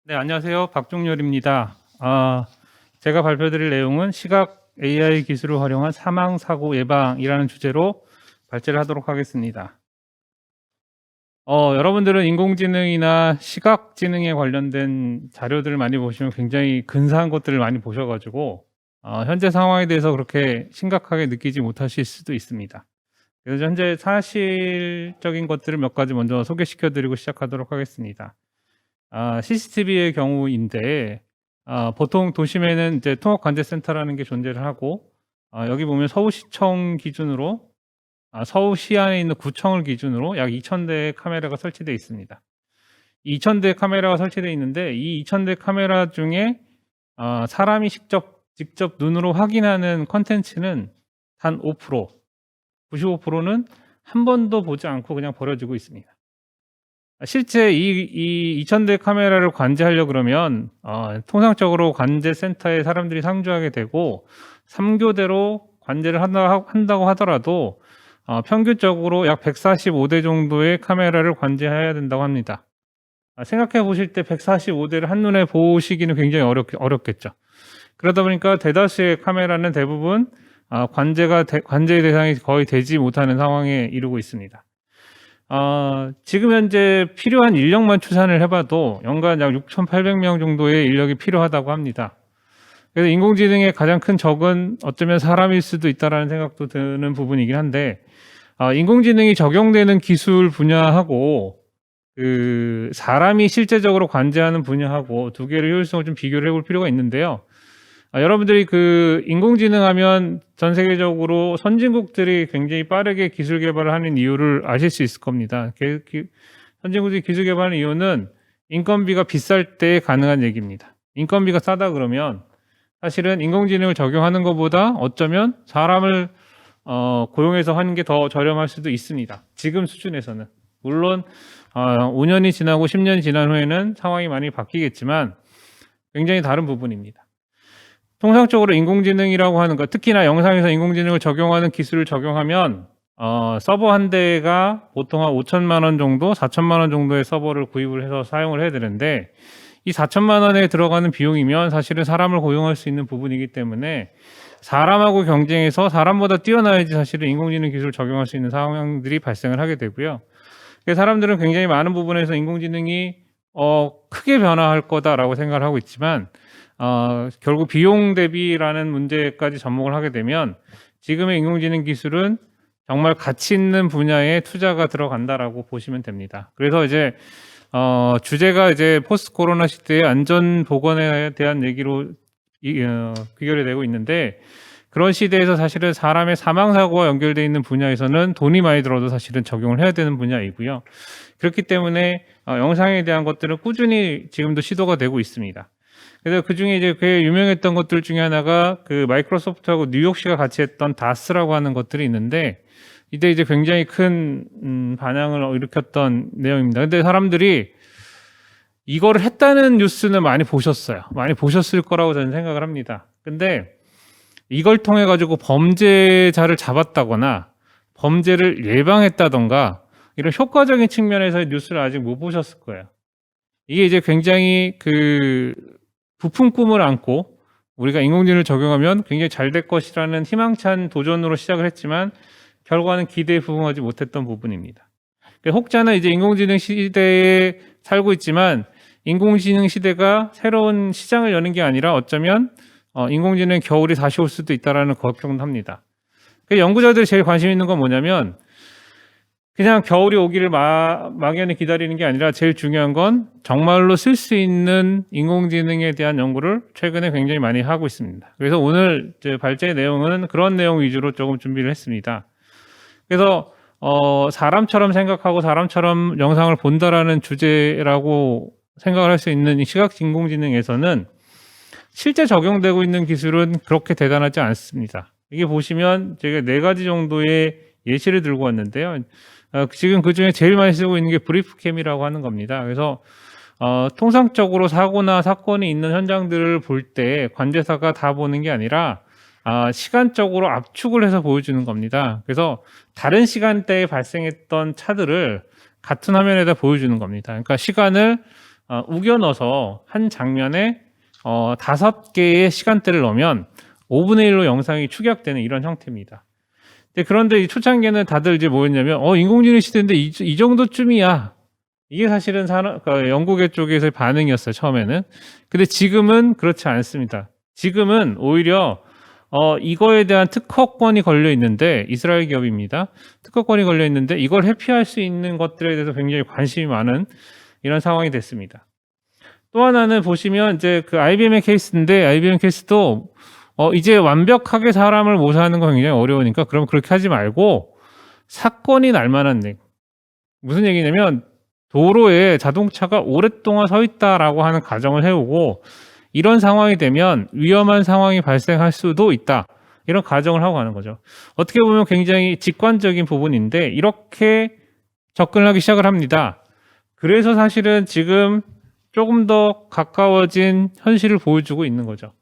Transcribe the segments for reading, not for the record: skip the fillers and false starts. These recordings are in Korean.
네, 안녕하세요. 박종렬입니다. 제가 발표드릴 내용은 시각 AI 기술을 활용한 사망 사고 예방이라는 주제로 발제를 하도록 하겠습니다. 여러분들은 인공지능이나 시각지능에 관련된 자료들을 많이 보시면 굉장히 근사한 것들을 많이 보셔가지고 현재 상황에 대해서 그렇게 심각하게 느끼지 못하실 수도 있습니다. 그래서 현재 사실적인 것들을 몇 가지 먼저 소개시켜드리고 시작하도록 하겠습니다. CCTV의 경우인데 보통 도심에는 이제 통합관제센터라는 게 존재를 하고 여기 보면 서울시청 기준으로 서울시 안에 있는 구청을 기준으로 약 2,000대의 카메라가 설치되어 있습니다. 2,000대의 카메라가 설치되어 있는데 이 2,000대 카메라 중에 사람이 직접 눈으로 확인하는 컨텐츠는 단 5%, 95%는 한 번도 보지 않고 그냥 버려지고 있습니다. 실제 이 2,000대 카메라를 관제하려고 그러면 통상적으로 관제센터에 사람들이 상주하게 되고 3교대로 관제를 한다고 하더라도 평균적으로 약 145대 정도의 카메라를 관제해야 된다고 합니다. 생각해 보실 때 145대를 한눈에 보시기는 굉장히 어렵겠죠. 그러다 보니까 대다수의 카메라는 대부분 관제의 대상이 거의 되지 못하는 상황에 이르고 있습니다. 지금 현재 필요한 인력만 추산을 해봐도 연간 약 6,800명 정도의 인력이 필요하다고 합니다. 그래서 인공지능의 가장 큰 적은 어쩌면 사람일 수도 있다는 생각도 드는 부분이긴 한데 인공지능이 적용되는 기술 분야하고 그 사람이 실제적으로 관제하는 분야하고 두 개의 효율성을 좀 비교를 해볼 필요가 있는데요. 여러분들이 그 인공지능 하면 전 세계적으로 선진국들이 굉장히 빠르게 기술 개발을 하는 이유를 아실 수 있을 겁니다. 선진국들이 기술 개발하는 이유는 인건비가 비쌀 때 가능한 얘기입니다. 인건비가 싸다 그러면 사실은 인공지능을 적용하는 것보다 어쩌면 사람을 고용해서 하는 게 더 저렴할 수도 있습니다. 지금 수준에서는. 물론 5년이 지나고 10년이 지난 후에는 상황이 많이 바뀌겠지만 굉장히 다른 부분입니다. 통상적으로 인공지능이라고 하는 것, 특히나 영상에서 인공지능을 적용하는 기술을 적용하면 서버 한 대가 보통 한 5천만 원 정도, 4천만 원 정도의 서버를 구입을 해서 사용을 해야 되는데 이 4천만 원에 들어가는 비용이면 사실은 사람을 고용할 수 있는 부분이기 때문에 사람하고 경쟁해서 사람보다 뛰어나야지 사실은 인공지능 기술을 적용할 수 있는 상황들이 발생을 하게 되고요. 그래서 사람들은 굉장히 많은 부분에서 인공지능이 크게 변화할 거다라고 생각을 하고 있지만 결국 비용 대비라는 문제까지 접목을 하게 되면 지금의 인공지능 기술은 정말 가치 있는 분야에 투자가 들어간다라고 보시면 됩니다. 그래서 이제 주제가 이제 포스트 코로나 시대의 안전 보건에 대한 얘기로 귀결이 되고 있는데 그런 시대에서 사실은 사람의 사망 사고와 연결되어 있는 분야에서는 돈이 많이 들어도 사실은 적용을 해야 되는 분야이고요. 그렇기 때문에 영상에 대한 것들은 꾸준히 지금도 시도가 되고 있습니다. 그래서 그 중에 이제 꽤 유명했던 것들 중에 하나가 그 마이크로소프트하고 뉴욕시가 같이 했던 다스라고 하는 것들이 있는데 이때 이제 굉장히 큰 반향을 일으켰던 내용입니다. 근데 사람들이 이거를 했다는 뉴스는 많이 보셨어요. 많이 보셨을 거라고 저는 생각을 합니다. 근데 이걸 통해 가지고 범죄자를 잡았다거나 범죄를 예방했다던가 이런 효과적인 측면에서의 뉴스를 아직 못 보셨을 거예요. 이게 이제 굉장히 그 부푼 꿈을 안고 우리가 인공지능을 적용하면 굉장히 잘 될 것이라는 희망찬 도전으로 시작을 했지만 결과는 기대에 부응하지 못했던 부분입니다. 혹자는 이제 인공지능 시대에 살고 있지만 인공지능 시대가 새로운 시장을 여는 게 아니라 어쩌면 인공지능 겨울이 다시 올 수도 있다라는 걱정도 합니다. 연구자들이 제일 관심 있는 건 뭐냐면 그냥 겨울이 오기를 막연히 기다리는 게 아니라 제일 중요한 건 정말로 쓸 수 있는 인공지능에 대한 연구를 최근에 굉장히 많이 하고 있습니다. 그래서 오늘 발제 내용은 그런 내용 위주로 조금 준비를 했습니다. 그래서 사람처럼 생각하고 사람처럼 영상을 본다라는 주제라고 생각을 할 수 있는 이 시각 인공지능에서는 실제 적용되고 있는 기술은 그렇게 대단하지 않습니다. 이게 보시면 제가 4가지 정도의 예시를 들고 왔는데요. 지금 그 중에 제일 많이 쓰고 있는 게 브리프캠이라고 하는 겁니다. 그래서 통상적으로 사고나 사건이 있는 현장들을 볼 때 관제사가 다 보는 게 아니라 시간적으로 압축을 해서 보여주는 겁니다. 그래서 다른 시간대에 발생했던 차들을 같은 화면에다 보여주는 겁니다. 그러니까 시간을 우겨 넣어서 한 장면에 5개의 시간대를 넣으면 5분의 1로 영상이 축약되는 이런 형태입니다. 그런데 이 초창기에는 다들 이제 뭐였냐면 인공지능 시대인데 이 정도쯤이야. 이게 사실은 그러니까 연구계 쪽에서의 반응이었어요, 처음에는. 근데 지금은 그렇지 않습니다. 지금은 오히려 이거에 대한 특허권이 걸려 있는데, 이스라엘 기업입니다. 특허권이 걸려 있는데 이걸 회피할 수 있는 것들에 대해서 굉장히 관심이 많은 이런 상황이 됐습니다. 또 하나는 보시면 이제 그 IBM의 케이스인데, IBM 케이스도 이제 완벽하게 사람을 모사하는 건 굉장히 어려우니까 그럼 그렇게 하지 말고 사건이 날 만한 무슨 얘기냐면, 도로에 자동차가 오랫동안 서 있다라고 하는 가정을 해오고, 이런 상황이 되면 위험한 상황이 발생할 수도 있다, 이런 가정을 하고 가는 거죠. 어떻게 보면 굉장히 직관적인 부분인데 이렇게 접근하기 시작을 합니다. 그래서 사실은 지금 조금 더 가까워진 현실을 보여주고 있는 거죠.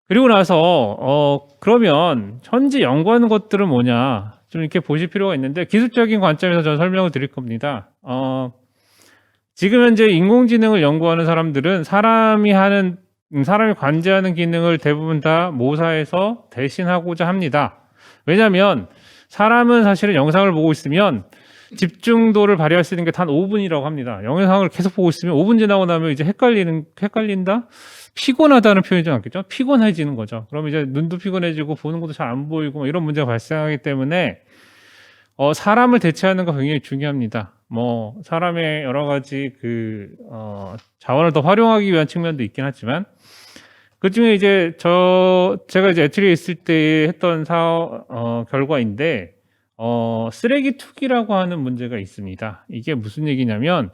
그리고 나서 그러면 현재 연구하는 것들은 뭐냐, 좀 이렇게 보실 필요가 있는데, 기술적인 관점에서 저는 설명을 드릴 겁니다. 지금 현재 인공지능을 연구하는 사람들은 사람이 관제하는 기능을 대부분 다 모사해서 대신하고자 합니다. 왜냐하면 사람은 사실은 영상을 보고 있으면 집중도를 발휘할 수 있는 게 단 5분이라고 합니다. 영상을 계속 보고 있으면 5분 지나고 나면 이제 헷갈린다? 피곤하다는 표현이 좀 낫겠죠? 피곤해지는 거죠. 그럼 이제 눈도 피곤해지고 보는 것도 잘 안 보이고 이런 문제가 발생하기 때문에 사람을 대체하는 거 굉장히 중요합니다. 사람의 여러 가지 자원을 더 활용하기 위한 측면도 있긴 하지만, 그 중에 이제 제가 이제 애트리에 있을 때 했던 결과인데, 쓰레기 투기라고 하는 문제가 있습니다. 이게 무슨 얘기냐면,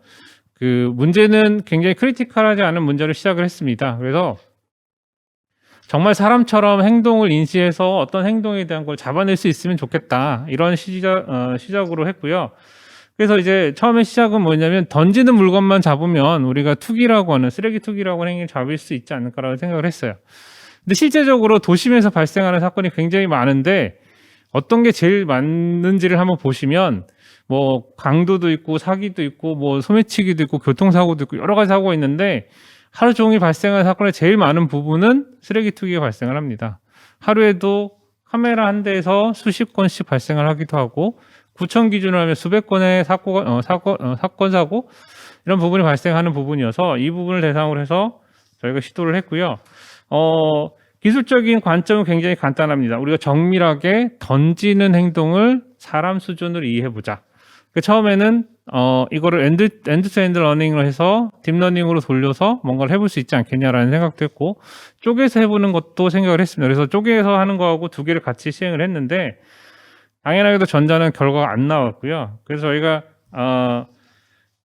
그 문제는 굉장히 크리티컬하지 않은 문제를 시작을 했습니다. 그래서 정말 사람처럼 행동을 인지해서 어떤 행동에 대한 걸 잡아낼 수 있으면 좋겠다, 이런 시작으로 했고요. 그래서 이제 처음에 시작은 뭐냐면, 던지는 물건만 잡으면 우리가 투기라고 하는, 쓰레기 투기라고 하는 행위를 잡을 수 있지 않을까라고 생각을 했어요. 근데 실제적으로 도심에서 발생하는 사건이 굉장히 많은데, 어떤 게 제일 많은지를 한번 보시면, 강도도 있고 사기도 있고 소매치기도 있고 교통사고도 있고 여러 가지 사고가 있는데, 하루 종일 발생하는 사건의 제일 많은 부분은 쓰레기 투기가 발생을 합니다. 하루에도 카메라 한 대에서 수십 건씩 발생을 하기도 하고, 구청 기준으로 하면 수백 건의 사건, 사고, 이런 부분이 발생하는 부분이어서 이 부분을 대상으로 해서 저희가 시도를 했고요. 기술적인 관점은 굉장히 간단합니다. 우리가 정밀하게 던지는 행동을 사람 수준으로 이해해보자. 처음에는 이거를 엔드-투-엔드 러닝을 해서 딥러닝으로 돌려서 뭔가를 해볼 수 있지 않겠냐라는 생각도 했고, 쪼개서 해보는 것도 생각을 했습니다. 그래서 쪼개서 하는 거하고 두 개를 같이 시행을 했는데, 당연하게도 전자는 결과가 안 나왔고요. 그래서 저희가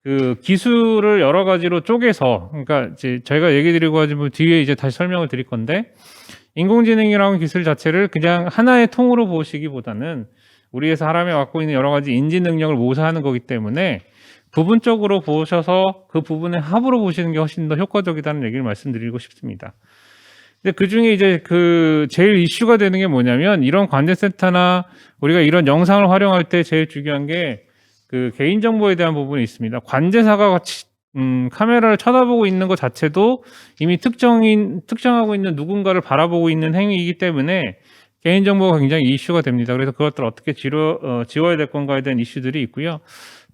그 기술을 여러 가지로 쪼개서, 그러니까 이제 저희가 얘기 드리고 가지고 뒤에 이제 다시 설명을 드릴 건데, 인공지능이라는 기술 자체를 그냥 하나의 통으로 보시기보다는 우리의 사람이 갖고 있는 여러 가지 인지 능력을 모사하는 거기 때문에 부분적으로 보셔서 그 부분의 합으로 보시는 게 훨씬 더 효과적이다는 얘기를 말씀드리고 싶습니다. 근데 그 중에 이제 제일 이슈가 되는 게 뭐냐면, 이런 관제센터나 우리가 이런 영상을 활용할 때 제일 중요한 게 개인정보에 대한 부분이 있습니다. 관제사가 카메라를 쳐다보고 있는 것 자체도 이미 특정하고 있는 누군가를 바라보고 있는 행위이기 때문에 개인정보가 굉장히 이슈가 됩니다. 그래서 그것들을 어떻게 지워야 될 건가에 대한 이슈들이 있고요.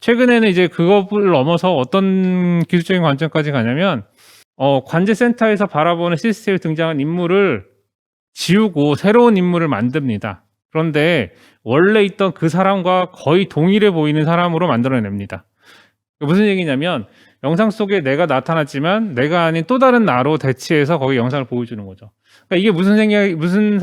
최근에는 이제 그것을 넘어서 어떤 기술적인 관점까지 가냐면, 관제센터에서 바라보는 시스템에 등장한 인물을 지우고 새로운 인물을 만듭니다. 그런데 원래 있던 그 사람과 거의 동일해 보이는 사람으로 만들어냅니다. 무슨 얘기냐면, 영상 속에 내가 나타났지만 내가 아닌 또 다른 나로 대치해서 거기 영상을 보여주는 거죠. 그러니까 이게 무슨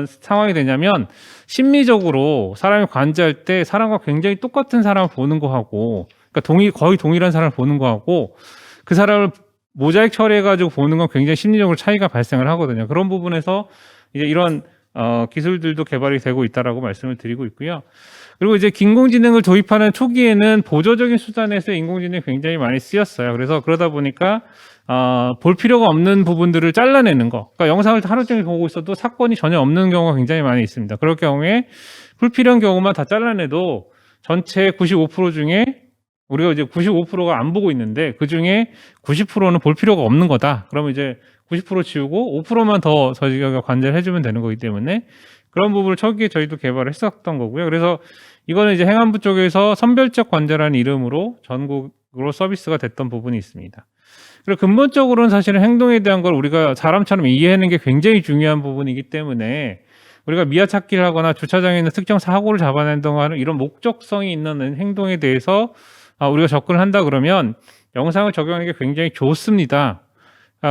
상황이 되냐면, 심리적으로 사람이 관제할 때 사람과 굉장히 똑같은 사람을 보는 거하고, 그러니까 거의 동일한 사람을 보는 거하고, 그 사람을 모자이크 처리해가지고 보는 건 굉장히 심리적으로 차이가 발생을 하거든요. 그런 부분에서 이제 이런 기술들도 개발이 되고 있다라고 말씀을 드리고 있고요. 그리고 이제 인공지능을 도입하는 초기에는 보조적인 수단에서 인공지능이 굉장히 많이 쓰였어요. 그래서 그러다 보니까 볼 필요가 없는 부분들을 잘라내는 거. 그러니까 영상을 하루 종일 보고 있어도 사건이 전혀 없는 경우가 굉장히 많이 있습니다. 그럴 경우에 불필요한 경우만 다 잘라내도 전체 95% 중에 우리가 이제 95%가 안 보고 있는데 그중에 90%는 볼 필요가 없는 거다. 그러면 이제 90% 지우고 5%만 더 저희가 관제를 해주면 되는 거기 때문에 그런 부분을 초기에 저희도 개발을 했었던 거고요. 그래서 이거는 이제 행안부 쪽에서 선별적 관제라는 이름으로 전국으로 서비스가 됐던 부분이 있습니다. 그리고 근본적으로는 사실은 행동에 대한 걸 우리가 사람처럼 이해하는 게 굉장히 중요한 부분이기 때문에 우리가 미아 찾기를 하거나 주차장에 있는 특정 사고를 잡아낸다고 하는 이런 목적성이 있는 행동에 대해서 우리가 접근을 한다 그러면 영상을 적용하는 게 굉장히 좋습니다.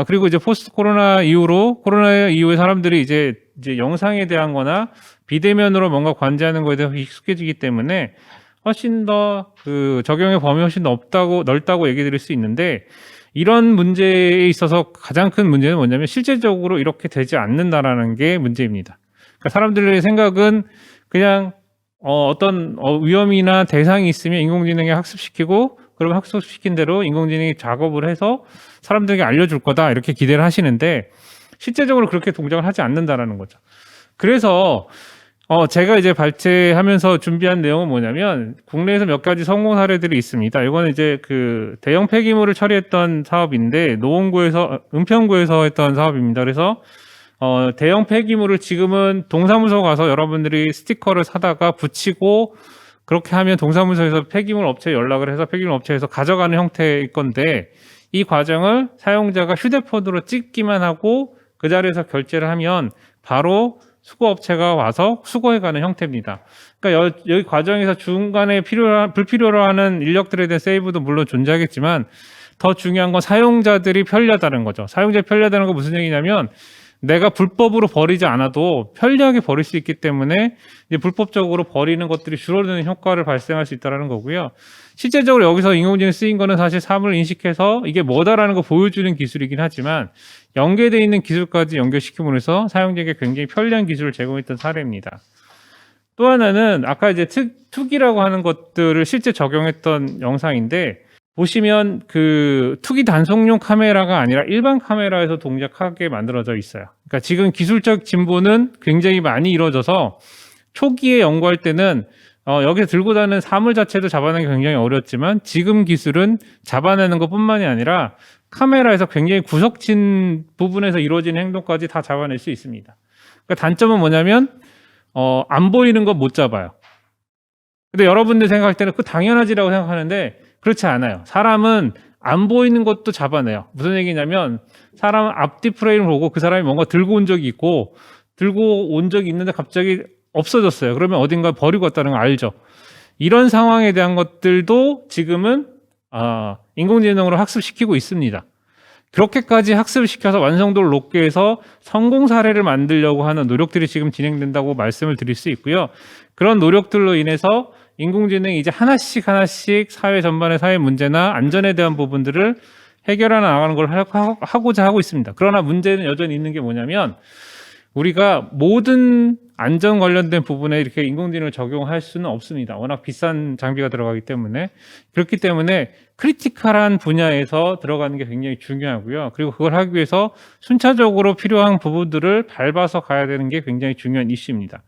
그리고 이제 포스트 코로나 이후에 사람들이 이제 영상에 대한 거나 비대면으로 뭔가 관제하는 거에 대해서 익숙해지기 때문에 훨씬 더 그 적용의 범위 훨씬 넓다고 얘기 드릴 수 있는데 이런 문제에 있어서 가장 큰 문제는 뭐냐면 실제적으로 이렇게 되지 않는다라는 게 문제입니다. 그러니까 사람들의 생각은 그냥 어떤 위험이나 대상이 있으면 인공지능에 학습시키고 그럼 학습시킨 대로 인공지능이 작업을 해서 사람들에게 알려줄 거다 이렇게 기대를 하시는데 실제적으로 그렇게 동작을 하지 않는다라는 거죠. 그래서 제가 이제 발제하면서 준비한 내용은 뭐냐면 국내에서 몇 가지 성공 사례들이 있습니다. 이거는 이제 그 대형 폐기물을 처리했던 사업인데 은평구에서 했던 사업입니다. 그래서 대형 폐기물을 지금은 동사무소 가서 여러분들이 스티커를 사다가 붙이고 그렇게 하면 동사무소에서 폐기물 업체에 연락을 해서 폐기물 업체에서 가져가는 형태일 건데 이 과정을 사용자가 휴대폰으로 찍기만 하고 그 자리에서 결제를 하면 바로 수거업체가 와서 수거해가는 형태입니다. 그러니까 여기 과정에서 중간에 불필요로 하는 인력들에 대한 세이브도 물론 존재하겠지만 더 중요한 건 사용자들이 편리하다는 거죠. 사용자들이 편리하다는 건 무슨 얘기냐면 내가 불법으로 버리지 않아도 편리하게 버릴 수 있기 때문에 이제 불법적으로 버리는 것들이 줄어드는 효과를 발생할 수 있다는 거고요. 실제적으로 여기서 인공지능 쓰인 거는 사실 사물을 인식해서 이게 뭐다라는 거 보여주는 기술이긴 하지만 연계되어 있는 기술까지 연결시킴으로써 사용자에게 굉장히 편리한 기술을 제공했던 사례입니다. 또 하나는 아까 이제 투기라고 하는 것들을 실제 적용했던 영상인데 보시면 그 투기 단속용 카메라가 아니라 일반 카메라에서 동작하게 만들어져 있어요. 그러니까 지금 기술적 진보는 굉장히 많이 이루어져서 초기에 연구할 때는 여기서 들고 다니는 사물 자체도 잡아내는 게 굉장히 어렵지만 지금 기술은 잡아내는 것뿐만이 아니라 카메라에서 굉장히 구석진 부분에서 이루어지는 행동까지 다 잡아낼 수 있습니다. 그러니까 단점은 뭐냐면 안 보이는 건 못 잡아요. 근데 여러분들 생각할 때는 그 당연하지라고 생각하는데 그렇지 않아요. 사람은 안 보이는 것도 잡아내요. 무슨 얘기냐면 사람은 앞뒤 프레임을 보고 그 사람이 뭔가 들고 온 적이 있고 들고 온 적이 있는데 갑자기 없어졌어요. 그러면 어딘가 버리고 왔다는 걸 알죠. 이런 상황에 대한 것들도 지금은 인공지능으로 학습시키고 있습니다. 그렇게까지 학습을 시켜서 완성도를 높게 해서 성공 사례를 만들려고 하는 노력들이 지금 진행된다고 말씀을 드릴 수 있고요. 그런 노력들로 인해서 인공지능이 이제 하나씩 사회 전반의 사회 문제나 안전에 대한 부분들을 해결해 나가는 걸 하고자 하고 있습니다. 그러나 문제는 여전히 있는 게 뭐냐면 우리가 모든 안전 관련된 부분에 이렇게 인공지능을 적용할 수는 없습니다. 워낙 비싼 장비가 들어가기 때문에. 그렇기 때문에 크리티컬한 분야에서 들어가는 게 굉장히 중요하고요. 그리고 그걸 하기 위해서 순차적으로 필요한 부분들을 밟아서 가야 되는 게 굉장히 중요한 이슈입니다.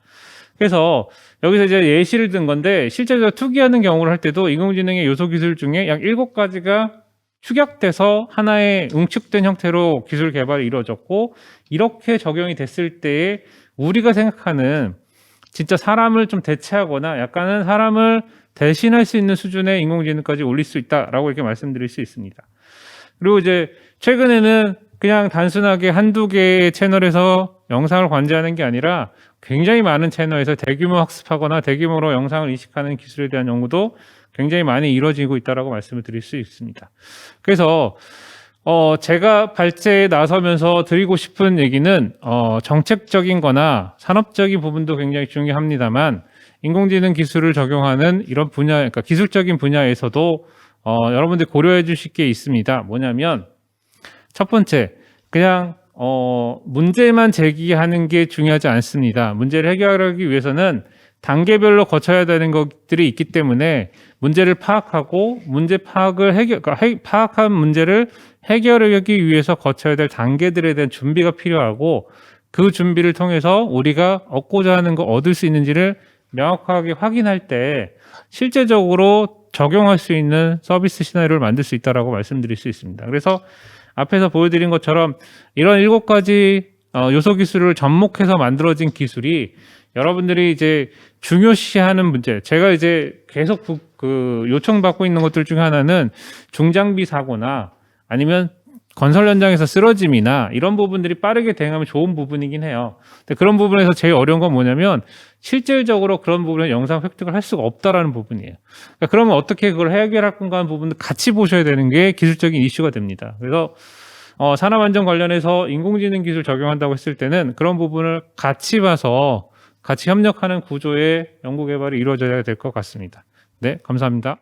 그래서 여기서 이제 예시를 든 건데 실제로 투기하는 경우를 할 때도 인공지능의 요소 기술 중에 약 7가지가 축약돼서 하나의 응축된 형태로 기술 개발이 이루어졌고 이렇게 적용이 됐을 때에 우리가 생각하는 진짜 사람을 좀 대체하거나 약간은 사람을 대신할 수 있는 수준의 인공지능까지 올릴 수 있다라고 이렇게 말씀드릴 수 있습니다. 그리고 이제 최근에는 그냥 단순하게 한두 개의 채널에서 영상을 관제하는 게 아니라 굉장히 많은 채널에서 대규모 학습하거나 대규모로 영상을 인식하는 기술에 대한 연구도 굉장히 많이 이루어지고 있다고 말씀을 드릴 수 있습니다. 그래서 제가 발제에 나서면서 드리고 싶은 얘기는 정책적인 거나 산업적인 부분도 굉장히 중요합니다만 인공지능 기술을 적용하는 이런 분야, 그러니까 기술적인 분야에서도 여러분들이 고려해 주실 게 있습니다. 뭐냐면 첫 번째, 그냥 문제만 제기하는 게 중요하지 않습니다. 문제를 해결하기 위해서는 단계별로 거쳐야 되는 것들이 있기 때문에 문제를 파악하고 파악한 문제를 해결하기 위해서 거쳐야 될 단계들에 대한 준비가 필요하고 그 준비를 통해서 우리가 얻고자 하는 거 얻을 수 있는지를 명확하게 확인할 때 실제적으로 적용할 수 있는 서비스 시나리오를 만들 수 있다라고 말씀드릴 수 있습니다. 그래서 앞에서 보여드린 것처럼 이런 7가지 요소 기술을 접목해서 만들어진 기술이 여러분들이 이제 중요시하는 문제, 제가 이제 계속 요청받고 있는 것들 중에 하나는 중장비 사고나 아니면 건설 현장에서 쓰러짐이나 이런 부분들이 빠르게 대응하면 좋은 부분이긴 해요. 근데 그런 부분에서 제일 어려운 건 뭐냐면 실질적으로 그런 부분에 영상 획득을 할 수가 없다라는 부분이에요. 그러니까 그러면 어떻게 그걸 해결할 건가 하는 부분도 같이 보셔야 되는 게 기술적인 이슈가 됩니다. 그래서 산업안전 관련해서 인공지능 기술 적용한다고 했을 때는 그런 부분을 같이 봐서 같이 협력하는 구조의 연구 개발이 이루어져야 될 것 같습니다. 네, 감사합니다.